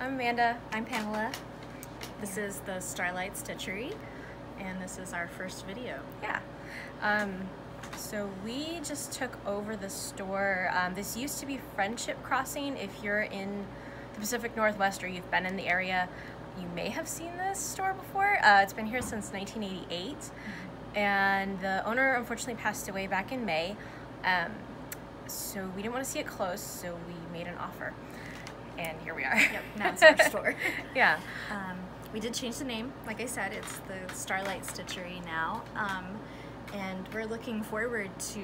I'm Amanda. I'm Pamela. This is the Starlight Stitchery, and this is our first video. Yeah. So we just took over the store. This used to be Friendship Crossing. If you're in the Pacific Northwest or you've been in the area, you may have seen this store before. It's been here since 1988, and the owner unfortunately passed away back in May. So we didn't want to see it close, so we made an offer. And here we are. Yep, now it's our store. Yeah. We did change the name. Like I said, it's the Starlight Stitchery now. And we're looking forward to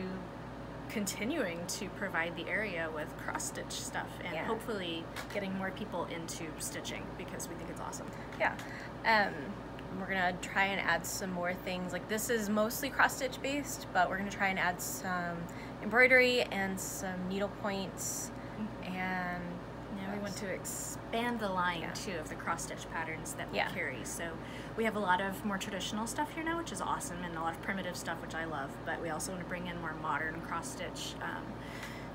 continuing to provide the area with cross-stitch stuff and hopefully getting more people into stitching because we think it's awesome. Yeah. We're gonna try and add some more things. Like, this is mostly cross-stitch based, but we're gonna try and add some embroidery and some needle points, and we want to expand the line too of the cross-stitch patterns that we carry. So we have a lot of more traditional stuff here now, which is awesome, and a lot of primitive stuff, which I love, but we also want to bring in more modern cross-stitch,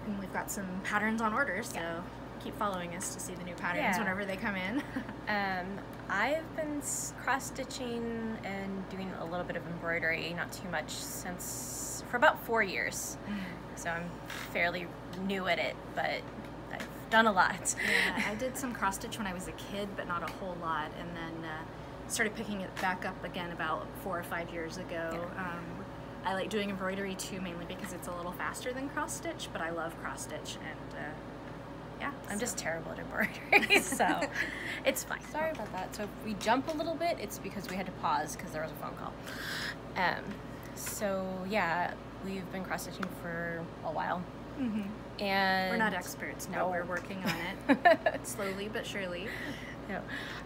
and we've got some patterns on order, so keep following us to see the new patterns whenever they come in. I've been cross-stitching and doing a little bit of embroidery, not too much, for about 4 years. So I'm fairly new at it, but I've done a lot. Yeah, I did some cross-stitch when I was a kid, but not a whole lot, and then started picking it back up again about 4 or 5 years ago. I like doing embroidery too, mainly because it's a little faster than cross-stitch, but I love cross-stitch, and I'm just terrible at embroidery, so it's fine. Sorry about that. So if we jump a little bit, it's because we had to pause because there was a phone call. So yeah, we've been cross-stitching for a while. And we're not experts, no. We're working on it slowly but surely. No.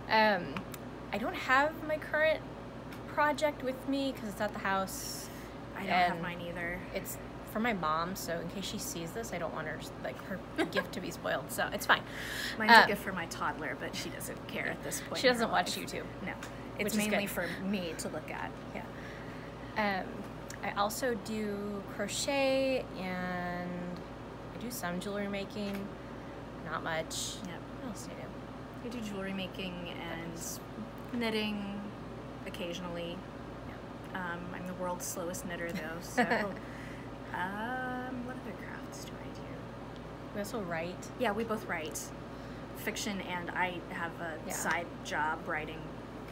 I don't have my current project with me because it's at the house. I don't have mine either. It's for my mom, so in case she sees this, I don't want her, like, her gift to be spoiled, so it's fine. Mine's a gift for my toddler, but she doesn't care at this point. She doesn't watch YouTube. No, it's mainly for me to look at. Yeah. I also do crochet, and I do some jewelry making, not much. Yeah. What else do I do? I do jewelry making and knitting occasionally. I'm the world's slowest knitter, though, so... what other crafts do I do? We also write. Yeah, we both write fiction, and I have a side job writing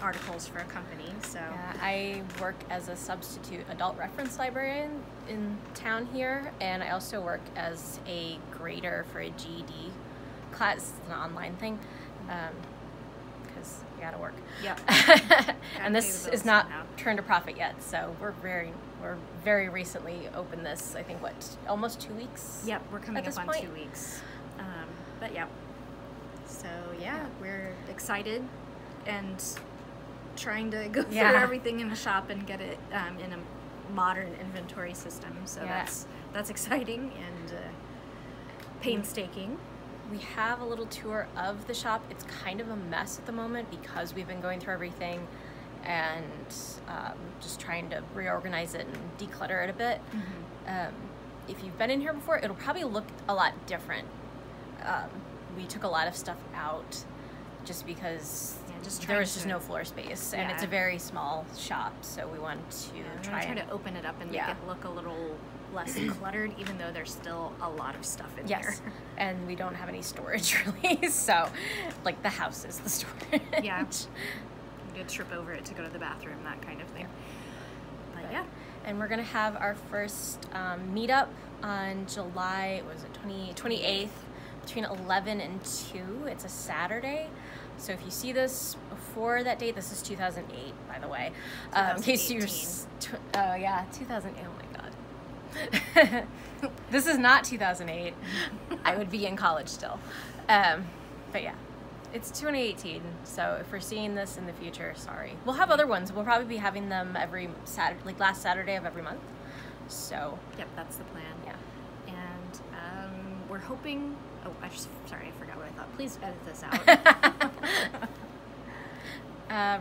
articles for a company, so... Yeah, I work as a substitute adult reference librarian in town here, and I also work as a grader for a GED class. It's an online thing, because you gotta work. Yep. And this is not turned a profit yet, so we're very recently opened this, I think, almost 2 weeks? Yep, we're coming up on point? 2 weeks. But yeah. So yeah, we're excited and trying to go through everything in the shop and get it in a modern inventory system. So that's exciting and painstaking. We have a little tour of the shop. It's kind of a mess at the moment because we've been going through everything and just trying to reorganize it and declutter it a bit. If you've been in here before, it'll probably look a lot different. We took a lot of stuff out just because there was just no floor space, and it's a very small shop, so we wanted to try to open it up and make it look a little less cluttered, even though there's still a lot of stuff in here. And we don't have any storage really, so like the house is the storage. Yeah. You could trip over it to go to the bathroom, that kind of thing. But yeah. And we're gonna have our first meetup on July, 28th, between 11 and 2. It's a Saturday. So if you see this before that date, this is 2008, by the way. In case you're, 2008, oh my God. This is not 2008. I would be in college still. But yeah, it's 2018. So if we're seeing this in the future, sorry. We'll have other ones. We'll probably be having them every Saturday, like last Saturday of every month. So. Yep, that's the plan. Yeah. And we're hoping, sorry, I forgot what I thought. Please edit this out.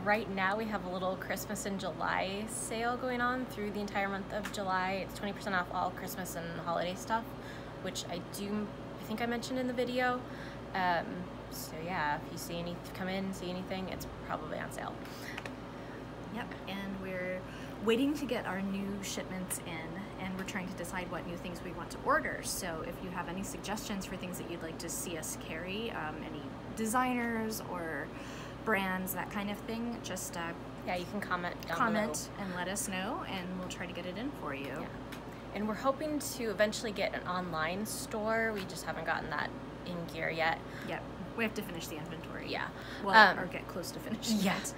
Right now we have a little Christmas in July sale going on through the entire month of July. It's 20% off all Christmas and holiday stuff, which I think I mentioned in the video. So yeah, if you see come in, see anything, it's probably on sale. Yep, and we're waiting to get our new shipments in, and we're trying to decide what new things we want to order. So if you have any suggestions for things that you'd like to see us carry, any designers or brands, that kind of thing, just yeah, you can comment down below and let us know, and we'll try to get it in for you. Yeah. And we're hoping to eventually get an online store. We just haven't gotten that in gear yet. Yep. We have to finish the inventory. Yeah. Well, or get close to finishing it.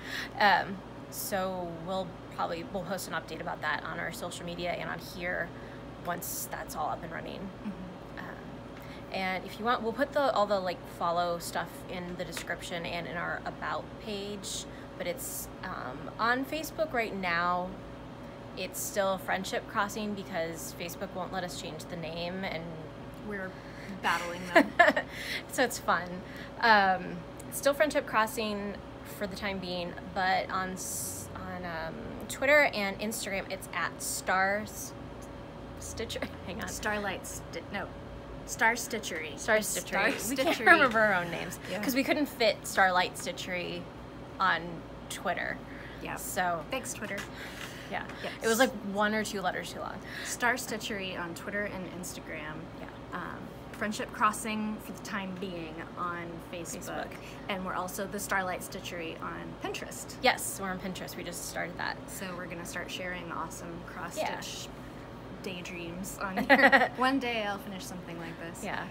So we'll post an update about that on our social media and on here once that's all up and running. Mm-hmm. And if you want, we'll put all the like follow stuff in the description and in our about page. But it's on Facebook right now. It's still Friendship Crossing because Facebook won't let us change the name, and we're battling them. So it's fun. Still Friendship Crossing for the time being, but on Twitter and Instagram, it's at Stitchery. Hang on. Starlight Stitchery. Star Stitchery. We can't remember our own names because we couldn't fit Starlight Stitchery on Twitter. Yeah. So thanks, Twitter. Yeah. Yes. It was like 1 or 2 letters too long. Star Stitchery on Twitter and Instagram. Yeah. Friendship Crossing for the time being on Facebook. And we're also the Starlight Stitchery on Pinterest. Yes, we're on Pinterest. We just started that. So we're going to start sharing awesome cross-stitch daydreams on here. One day I'll finish something like this. Yeah.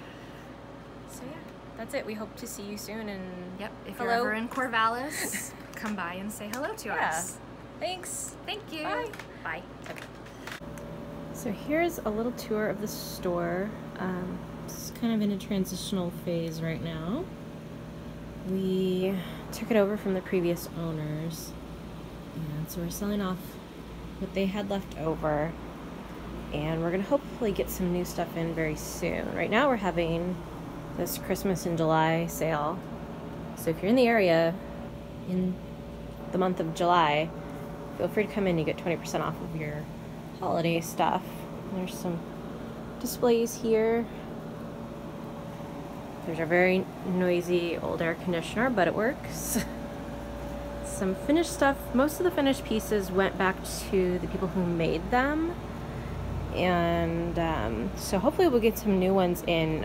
So yeah, that's it. We hope to see you soon. And yep, if you're ever in Corvallis, come by and say hello to us. Thanks. Thank you. Bye. Bye. Okay. So here's a little tour of the store. It's kind of in a transitional phase right now. We took it over from the previous owners, and so we're selling off what they had left over, and we're gonna hopefully get some new stuff in very soon. Right now we're having this Christmas in July sale, so if you're in the area in the month of July, feel free to come in. You get 20% off of your holiday stuff. There's some displays here. There's a very noisy old air conditioner, but it works. Some finished stuff. Most of the finished pieces went back to the people who made them. And so hopefully we'll get some new ones in.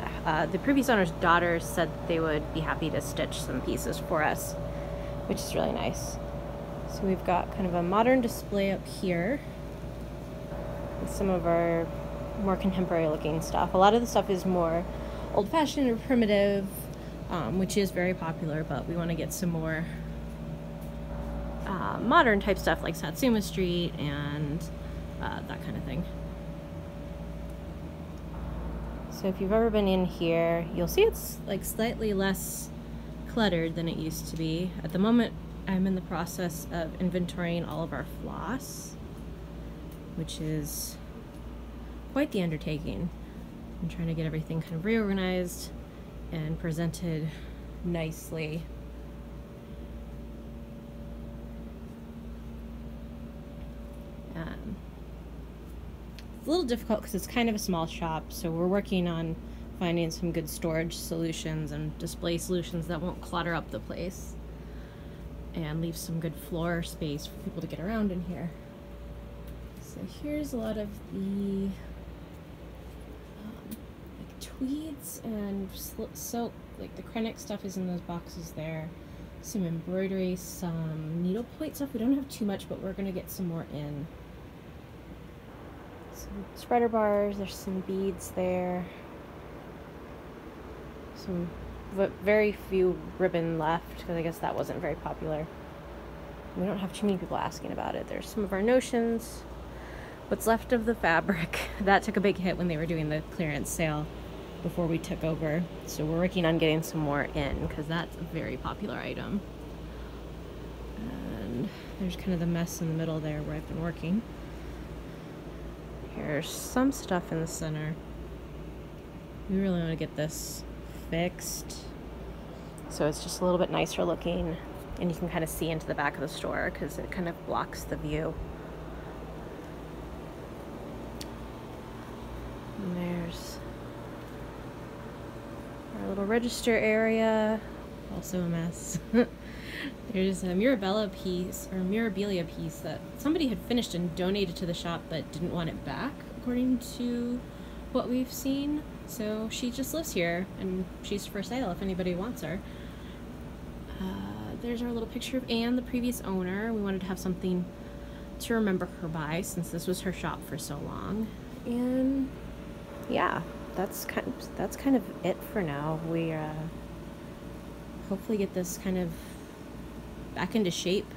The previous owner's daughter said they would be happy to stitch some pieces for us, which is really nice. So we've got kind of a modern display up here with some of our more contemporary looking stuff. A lot of the stuff is more old-fashioned or primitive, which is very popular, but we want to get some more modern type stuff like Satsuma Street and that kind of thing. So if you've ever been in here, you'll see it's like slightly less cluttered than it used to be. At the moment, I'm in the process of inventorying all of our floss, which is quite the undertaking. I'm trying to get everything kind of reorganized and presented nicely. It's a little difficult because it's kind of a small shop, so we're working on finding some good storage solutions and display solutions that won't clutter up the place and leave some good floor space for people to get around in here. So here's a lot of the like tweeds and silk, like the Krennic stuff is in those boxes there. Some embroidery, some needlepoint stuff. We don't have too much, but we're gonna get some more in. Some spreader bars, there's some beads there. Some very few ribbon left, because I guess that wasn't very popular. We don't have too many people asking about it. There's some of our notions. What's left of the fabric. That took a big hit when they were doing the clearance sale before we took over. So we're working on getting some more in, because that's a very popular item. And there's kind of the mess in the middle there where I've been working. Here's some stuff in the center. We really want to get this fixed so it's just a little bit nicer looking, and you can kind of see into the back of the store because it kind of blocks the view. And there's Our little register area, also a mess. There's a Mirabilia piece that somebody had finished and donated to the shop but didn't want it back, according to what we've seen. So she just lives here, and she's for sale if anybody wants her. There's our little picture of Anne, the previous owner. We wanted to have something to remember her by, since this was her shop for so long. And yeah, that's kind of it for now. We hopefully get this kind of back into shape